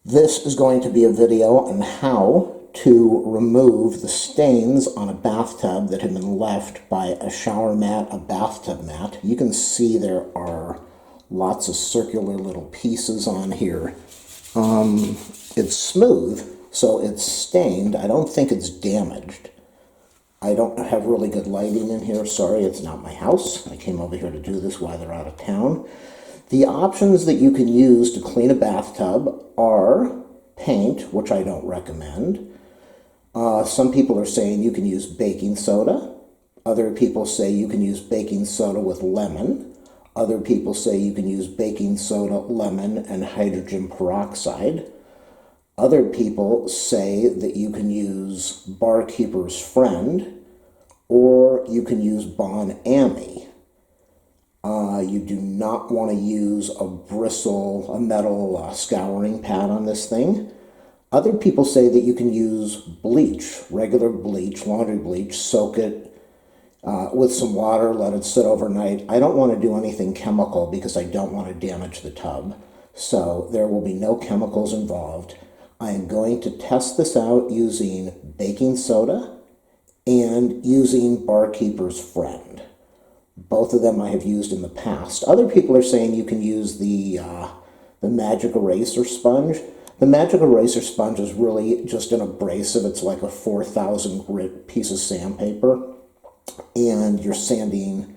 This is going to be a video on how to remove the stains on a bathtub that have been left by a shower mat, a bathtub mat. You can see there are lots of circular little pieces on here. It's smooth, so it's stained. I don't think it's damaged. I don't have really good lighting in here. Sorry, it's not my house. I came over here to do this while they're out of town. The options that you can use to clean a bathtub are paint, which I don't recommend. Some people are saying you can use baking soda. Other people say you can use baking soda with lemon. Other people say you can use baking soda, lemon, and hydrogen peroxide. Other people say that you can use Barkeeper's Friend, or you can use Bon Ami. You do not want to use a metal scouring pad on this thing. Other people say that you can use bleach, regular bleach, laundry bleach, soak it with some water, let it sit overnight. I don't want to do anything chemical because I don't want to damage the tub. So there will be no chemicals involved. I am going to test this out using baking soda and using Barkeeper's Friend. Both of them I have used in the past. Other people are saying you can use the magic eraser sponge. The magic eraser sponge is really just an abrasive. It's like a 4,000 grit piece of sandpaper, and you're sanding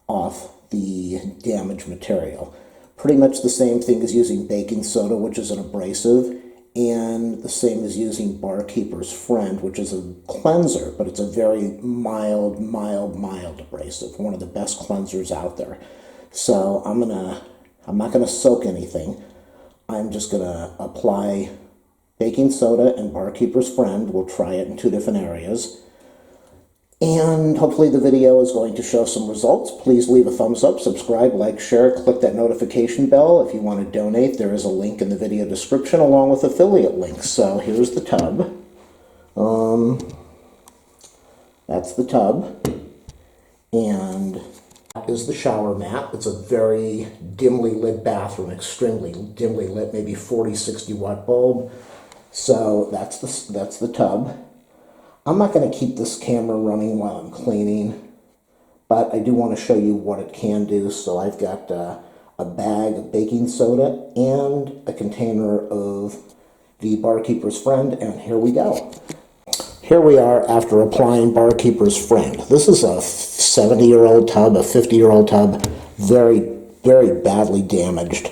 off the damaged material. Pretty much the same thing as using baking soda, which is an abrasive, and the same as using Barkeeper's Friend, which is a cleanser, but it's a very mild abrasive. One of the best cleansers out there. So I'm not gonna soak anything. I'm just gonna apply baking soda and Barkeeper's Friend. We'll try it in 2 different areas. And hopefully the video is going to show some results. Please leave a thumbs up, subscribe, like, share, click that notification bell. If you want to donate, there is a link in the video description along with affiliate links. So here's the tub. That's the tub. And that is the shower mat. It's a very dimly lit bathroom, extremely dimly lit, maybe 40, 60 watt bulb. So that's the tub. I'm not going to keep this camera running while I'm cleaning, but I do want to show you what it can do. So I've got a bag of baking soda and a container of the Barkeeper's Friend, and here we go. Here we are after applying Barkeeper's Friend. This is a 70-year-old tub, a 50-year-old tub, very, very badly damaged.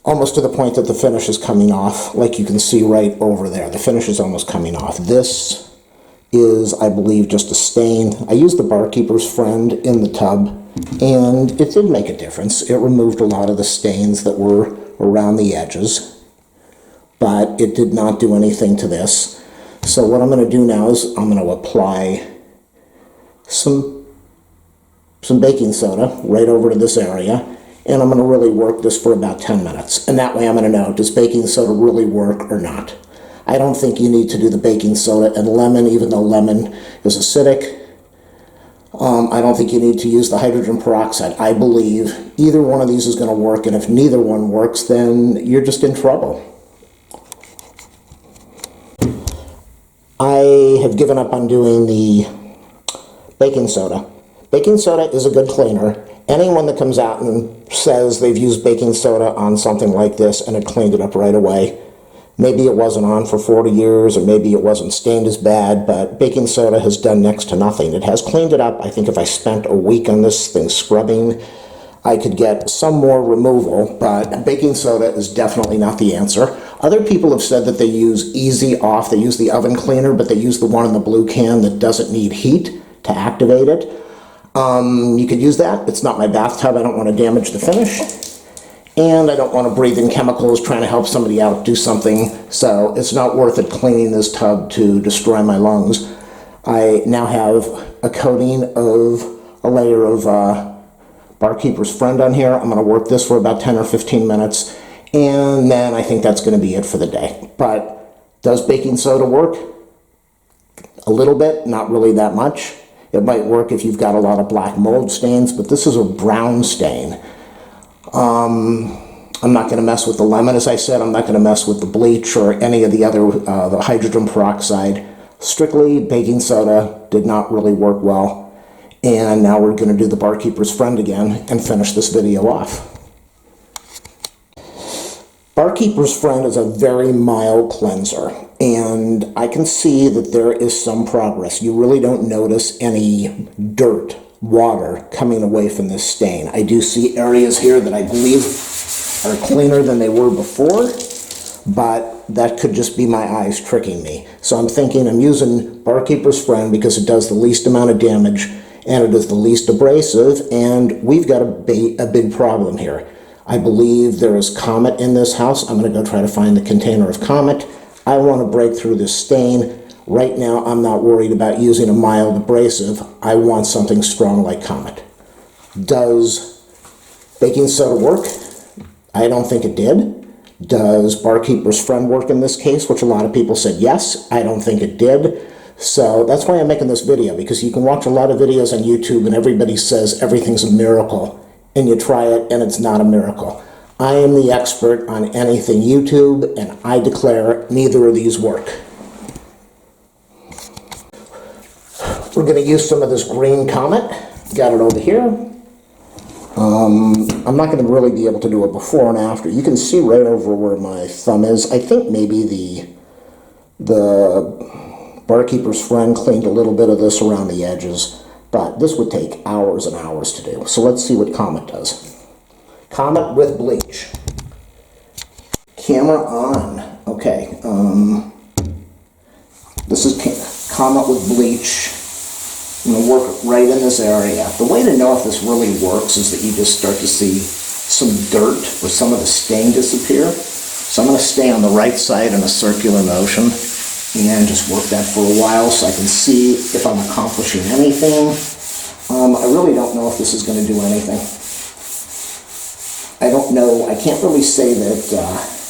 Almost to the point that the finish is coming off, like you can see right over there. The finish is almost coming off. This is, I believe, just a stain. I used the Barkeeper's Friend in the tub, and it did make a difference. It removed a lot of the stains that were around the edges, but it did not do anything to this. So what I'm going to do now is I'm going to apply some baking soda right over to this area. And I'm going to really work this for about 10 minutes. And that way I'm going to know, does baking soda really work or not? I don't think you need to do the baking soda and lemon, even though lemon is acidic. I don't think you need to use the hydrogen peroxide. I believe either one of these is going to work, and if neither one works, then you're just in trouble. I have given up on doing the baking soda. Baking soda is a good cleaner. Anyone that comes out and says they've used baking soda on something like this and it cleaned it up right away, maybe it wasn't on for 40 years or maybe it wasn't stained as bad, but baking soda has done next to nothing. It has cleaned it up. I think if I spent a week on this thing scrubbing, I could get some more removal, but baking soda is definitely not the answer. Other people have said that they use Easy Off. They use the oven cleaner, but they use the one in the blue can that doesn't need heat to activate it. You could use that. It's not my bathtub. I don't want to damage the finish. And I don't want to breathe in chemicals trying to help somebody out do something. So it's not worth it cleaning this tub to destroy my lungs. I now have a coating of a layer of Barkeeper's Friend on here. I'm going to work this for about 10 or 15 minutes. And then I think that's going to be it for the day. But does baking soda work? A little bit, not really that much. It might work if you've got a lot of black mold stains, but this is a brown stain. I'm not going to mess with the lemon, as I said. I'm not going to mess with the bleach or any of the other, the hydrogen peroxide. Strictly baking soda did not really work well. And now we're going to do the Barkeeper's Friend again and finish this video off. Barkeeper's Friend is a very mild cleanser, and I can see that there is some progress. You really don't notice any dirt, water coming away from this stain. I do see areas here that I believe are cleaner than they were before, but that could just be my eyes tricking me. So I'm thinking I'm using Barkeeper's Friend because it does the least amount of damage and it is the least abrasive, and we've got a big problem here. I believe there is Comet in this house. I'm going to go try to find the container of Comet. I want to break through this stain. Right now, I'm not worried about using a mild abrasive. I want something strong like Comet. Does baking soda work? I don't think it did. Does Barkeeper's Friend work in this case, which a lot of people said yes? I don't think it did. So that's why I'm making this video, because you can watch a lot of videos on YouTube and everybody says everything's a miracle. And you try it and it's not a miracle. I am the expert on anything YouTube, and I declare neither of these work. We're going to use some of this green Comet. Got it over here. I'm not going to really be able to do it before and after. You can see right over where my thumb is. I think maybe the Barkeeper's Friend cleaned a little bit of this around the edges. But this would take hours and hours to do. So let's see what Comet does. Comet with bleach. Camera on. Okay. This is Comet with bleach. I'm going to work right in this area. The way to know if this really works is that you just start to see some dirt or some of the stain disappear. So I'm going to stay on the right side in a circular motion and just work that for a while so I can see if I'm accomplishing anything. I really don't know if this is going to do anything. I don't know. I can't really say that.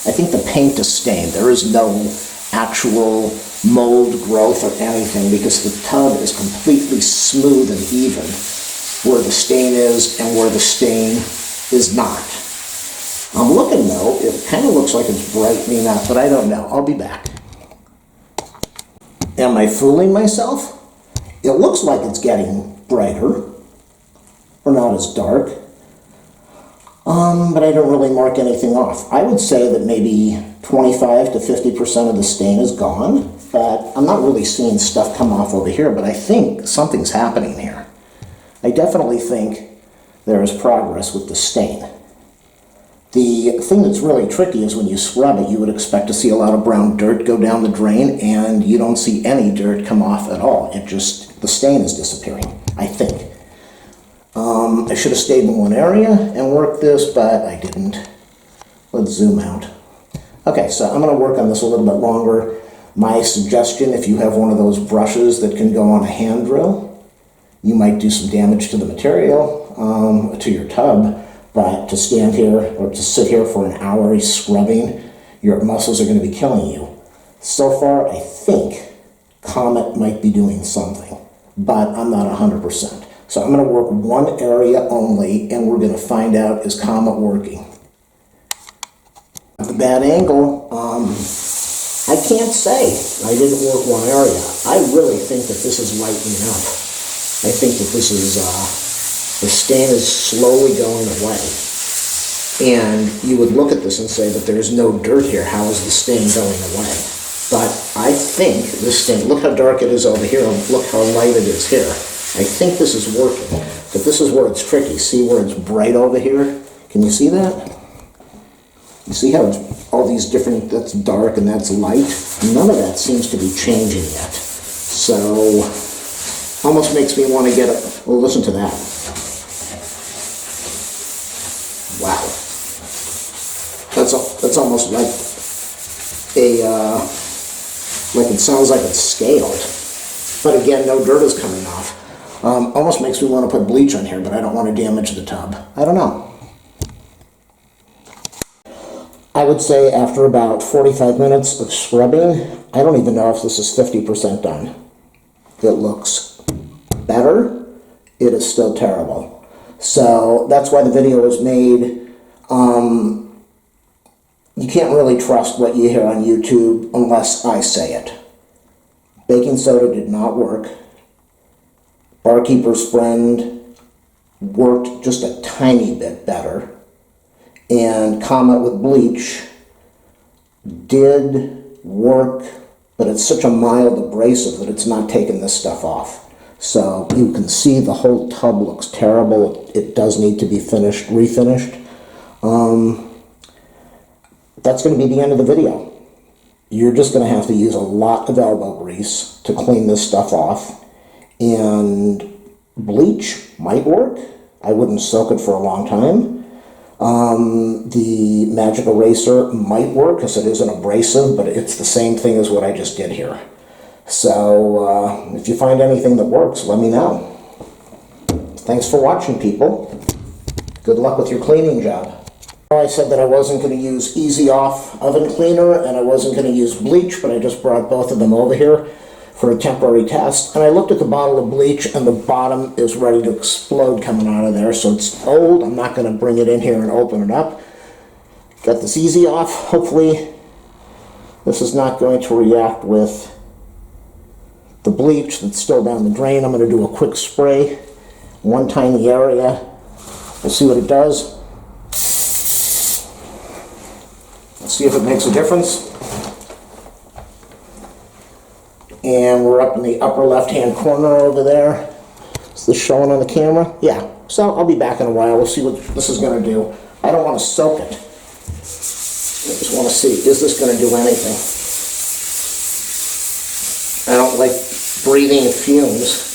I think the paint is stained. There is no actual mold growth or anything because the tub is completely smooth and even where the stain is and where the stain is not. I'm looking though. It kind of looks like it's brightening up, but I don't know. I'll be back. Am I fooling myself? It looks like it's getting brighter, or not as dark, but I don't really mark anything off. I would say that maybe 25 to 50% of the stain is gone, but I'm not really seeing stuff come off over here, but I think something's happening here. I definitely think there is progress with the stain. The thing that's really tricky is when you scrub it, you would expect to see a lot of brown dirt go down the drain, and you don't see any dirt come off at all. It just, the stain is disappearing, I think. I should have stayed in one area and worked this, but I didn't. Let's zoom out. Okay, so I'm going to work on this a little bit longer. My suggestion, if you have one of those brushes that can go on a hand drill, you might do some damage to the material, to your tub. But to stand here or to sit here for an hour scrubbing, your muscles are going to be killing you. So far, I think Comet might be doing something, but I'm not 100%. So I'm going to work one area only, and we're going to find out, is Comet working? At the bad angle, I can't say. I didn't work one area. I really think that this is lightening up. I think that this is... the stain is slowly going away. And you would look at this and say that there's no dirt here. How is the stain going away? But I think this stain, look how dark it is over here, look how light it is here. I think this is working. But this is where it's tricky. See where it's bright over here? Can you see that? You see how it's all these different, that's dark and that's light? None of that seems to be changing yet. So, almost makes me want to get a, well, listen to that. Wow. That's almost like like it sounds like it's scaled. But again, no dirt is coming off. Almost makes me want to put bleach on here, but I don't want to damage the tub. I don't know. I would say after about 45 minutes of scrubbing, I don't even know if this is 50% done. It looks better. It is still terrible. So that's why the video was made. You can't really trust what you hear on YouTube unless I say it. Baking soda did not work. Barkeeper's Friend worked just a tiny bit better. And Comet with Bleach did work, but it's such a mild abrasive that it's not taking this stuff off. So you can see the whole tub looks terrible. It does need to be refinished. That's going to be the end of the video. You're just going to have to use a lot of elbow grease to clean this stuff off. And bleach might work. I wouldn't soak it for a long time. The magic eraser might work because it is an abrasive, but it's the same thing as what I just did here. So if you find anything that works, let me know. Thanks for watching, people. Good luck with your cleaning job. I said that I wasn't going to use Easy Off oven cleaner and I wasn't going to use bleach, but I just brought both of them over here for a temporary test. And I looked at the bottle of bleach and the bottom is ready to explode coming out of there. So it's old. I'm not going to bring it in here and open it up. Got this Easy Off. Hopefully this is not going to react with the bleach that's still down the drain. I'm going to do a quick spray, one tiny area. We'll see what it does. Let's see if it makes a difference. And we're up in the upper left-hand corner over there. Is this showing on the camera? Yeah. So I'll be back in a while. We'll see what this is going to do. I don't want to soak it. I just want to see, is this going to do anything? I don't like breathing fumes.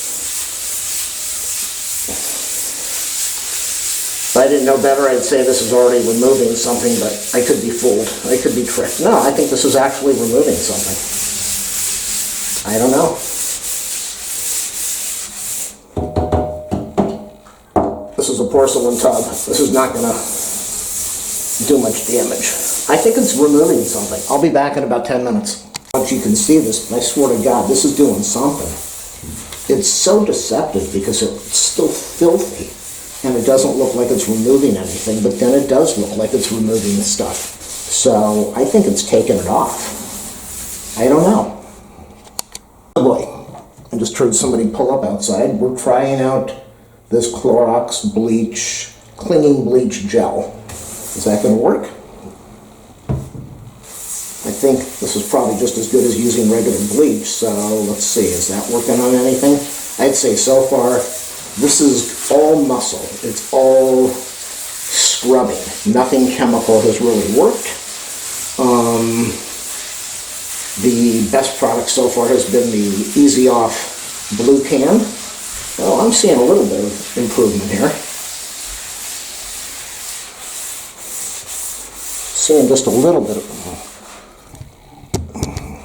If I didn't know better, I'd say this is already removing something, but I could be fooled. I could be tricked. No, I think this is actually removing something. I don't know. This is a porcelain tub. This is not going to do much damage. I think it's removing something. I'll be back in about 10 minutes. Once you can see this, I swear to God, this is doing something. It's so deceptive because it's still filthy. And it doesn't look like it's removing anything, but then it does look like it's removing the stuff. So I think it's taking it off. I don't know. Oh boy, I just heard somebody pull up outside. We're trying out this Clorox bleach, clinging bleach gel. Is that going to work? I think this is probably just as good as using regular bleach, so let's see, is that working on anything? I'd say so far, this is all muscle. It's all scrubbing. Nothing chemical has really worked. The best product so far has been the Easy Off blue can. Well, I'm seeing a little bit of improvement here. Seeing just a little bit of...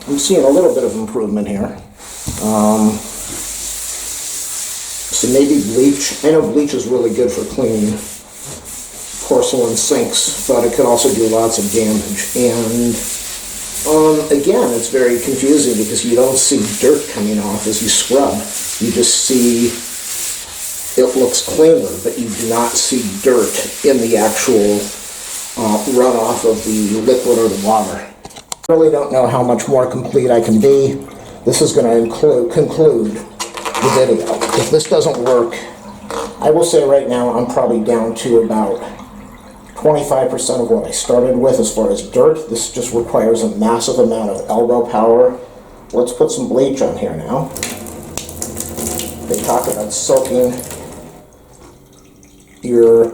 I'm seeing a little bit of improvement here. So maybe bleach. I know bleach is really good for cleaning porcelain sinks, but it could also do lots of damage. And again, it's very confusing because you don't see dirt coming off as you scrub. You just see it looks cleaner, but you do not see dirt in the actual runoff of the liquid or the water. I really don't know how much more complete I can be. This is going to conclude the video. If this doesn't work, I will say right now I'm probably down to about 25% of what I started with as far as dirt. This just requires a massive amount of elbow power. Let's put some bleach on here now. They talk about soaking your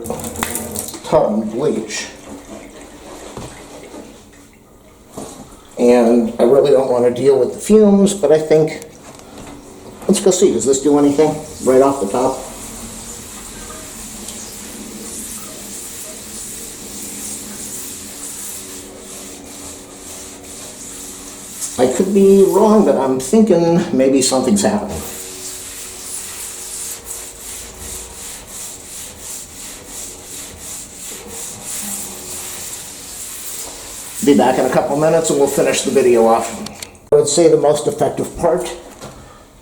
tub in bleach. And I really don't want to deal with the fumes, but I think, let's go see, does this do anything right off the top? I could be wrong, but I'm thinking maybe something's happening. Be back in a couple minutes and we'll finish the video off. I would say the most effective part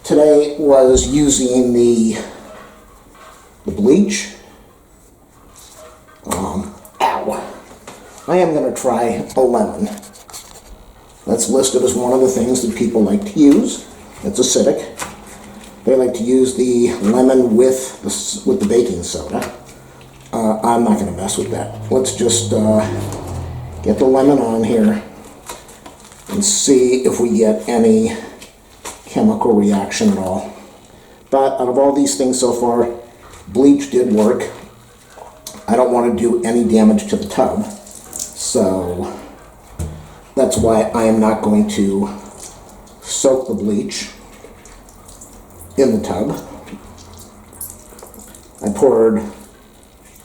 today was using the bleach. Ow. I am going to try a lemon. That's listed as one of the things that people like to use. It's acidic. They like to use the lemon with the baking soda. I'm not going to mess with that. Let's just get the lemon on here and see if we get any chemical reaction at all. But out of all these things so far, bleach did work. I don't want to do any damage to the tub, so that's why I am not going to soak the bleach in the tub. I poured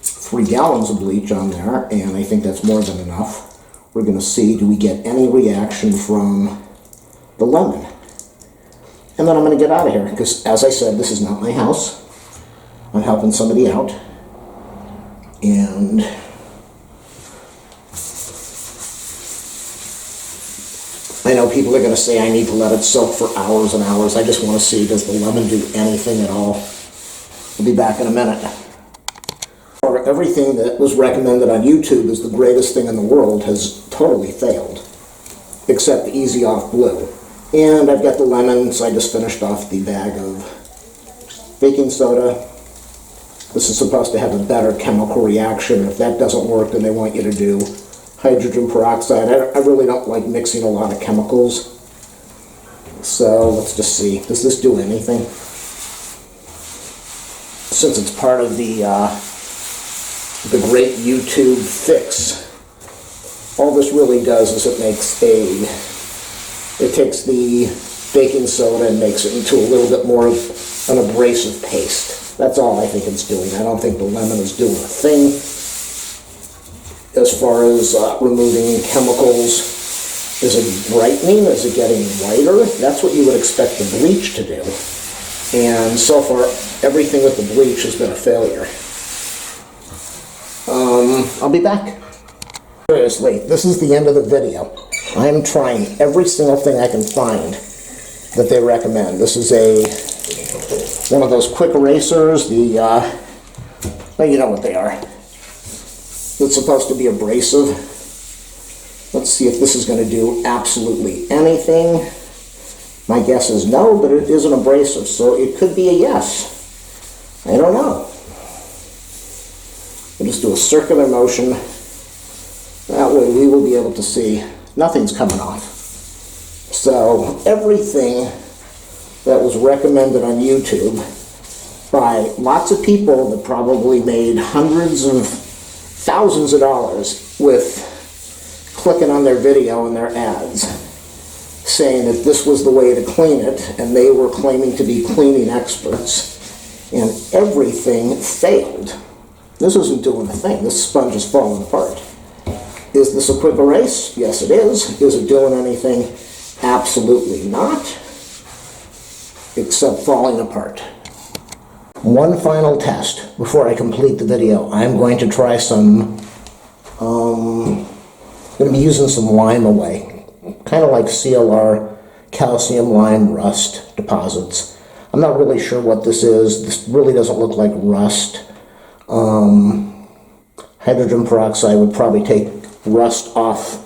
3 gallons of bleach on there, and I think that's more than enough. We're going to see, do we get any reaction from the lemon? And then I'm going to get out of here, because as I said, this is not my house. I'm helping somebody out. And I know people are going to say I need to let it soak for hours and hours. I just want to see, does the lemon do anything at all? I'll be back in a minute. Everything that was recommended on YouTube as the greatest thing in the world has totally failed, except the Easy Off Blue. And I've got the lemon, so I just finished off the bag of baking soda. This is supposed to have a better chemical reaction. If that doesn't work, then they want you to do hydrogen peroxide. I really don't like mixing a lot of chemicals. So let's just see, does this do anything? Since it's part of the great YouTube fix, all this really does is it takes the baking soda and makes it into a little bit more of an abrasive paste. That's all I think it's doing. I don't think the lemon is doing a thing as far as removing chemicals. Is it brightening? Is it getting whiter? That's what you would expect the bleach to do. And so far, everything with the bleach has been a failure. I'll be back. Seriously, this is the end of the video. I'm trying every single thing I can find that they recommend. This is one of those quick erasers, well, you know what they are. It's supposed to be abrasive. Let's see if this is going to do absolutely anything. My guess is no, but it is an abrasive, so it could be a yes. I don't know. We'll just do a circular motion. That way we will be able to see nothing's coming off. So everything that was recommended on YouTube by lots of people that probably made hundreds of thousands of dollars with clicking on their video and their ads, saying that this was the way to clean it, and they were claiming to be cleaning experts, and everything failed. This isn't doing a thing. This sponge is falling apart. Is this a quick erase? Yes, it is. Is it doing anything? Absolutely not, except falling apart. One final test before I complete the video. I'm going to try some, I'm going to be using some lime away, kind of like CLR, calcium lime rust deposits. I'm not really sure what this is. This really doesn't look like rust. Hydrogen peroxide would probably take rust off.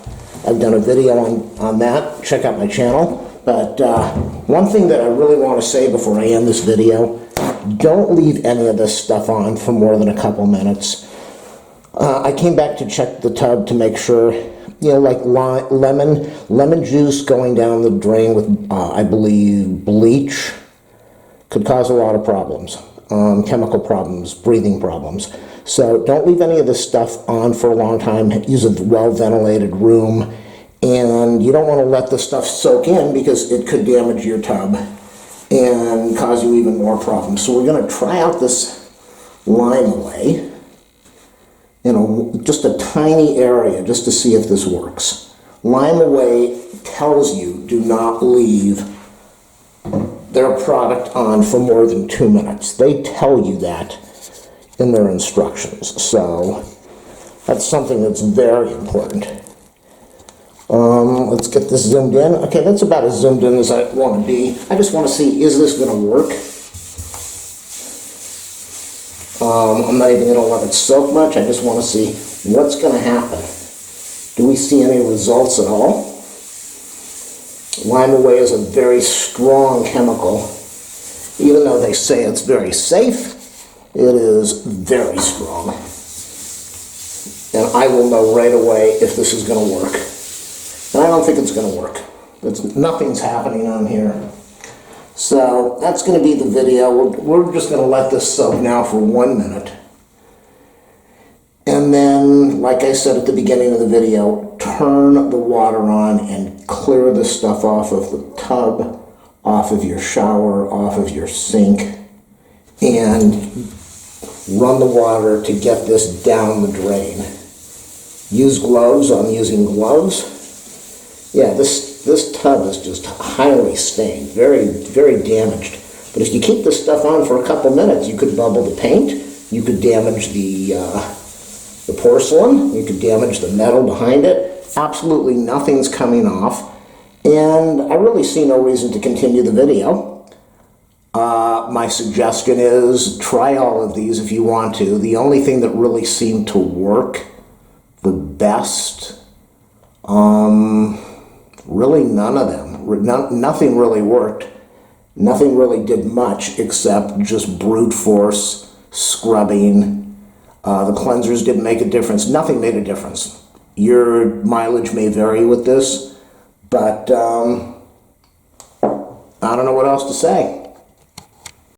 I've done a video on that. Check out my channel. But one thing that I really want to say before I end this video, don't leave any of this stuff on for more than a couple minutes. I came back to check the tub to make sure, you know, like lemon juice going down the drain with, I believe, bleach could cause a lot of problems. Chemical problems, breathing problems. So don't leave any of this stuff on for a long time. Use a well-ventilated room. And you don't want to let the stuff soak in because it could damage your tub and cause you even more problems. So we're going to try out this lime away in just a tiny area just to see if this works. Lime away tells you do not leave their product on for more than 2 minutes. They tell you that in their instructions. So that's something that's very important. Let's get this zoomed in. Okay, that's about as zoomed in as I want to be. I just want to see, is this going to work? I'm not even going to let it soak much. I just want to see what's going to happen Do we see any results at all? Lime away is a very strong chemical. Even though they say it's very safe, it is very strong. And I will know right away if this is going to work. And I don't think it's going to work. Nothing's happening on here. So that's going to be the video. We're just going to let this soak now for 1 minute. And then, like I said at the beginning of the video, turn the water on and clear the stuff off of the tub, off of your shower, off of your sink, and run the water to get this down the drain. Use gloves. I'm using gloves. Yeah, this tub is just highly stained, very, very damaged. But if you keep this stuff on for a couple minutes, you could bubble the paint, you could damage the porcelain, you could damage the metal behind it. Absolutely nothing's coming off. And I really see no reason to continue the video. My suggestion is try all of these if you want to. The only thing that really seemed to work the best, really none of them. Nothing really worked. Nothing really did much except just brute force scrubbing. The cleansers didn't make a difference. Nothing made a difference. Your mileage may vary with this, but I don't know what else to say.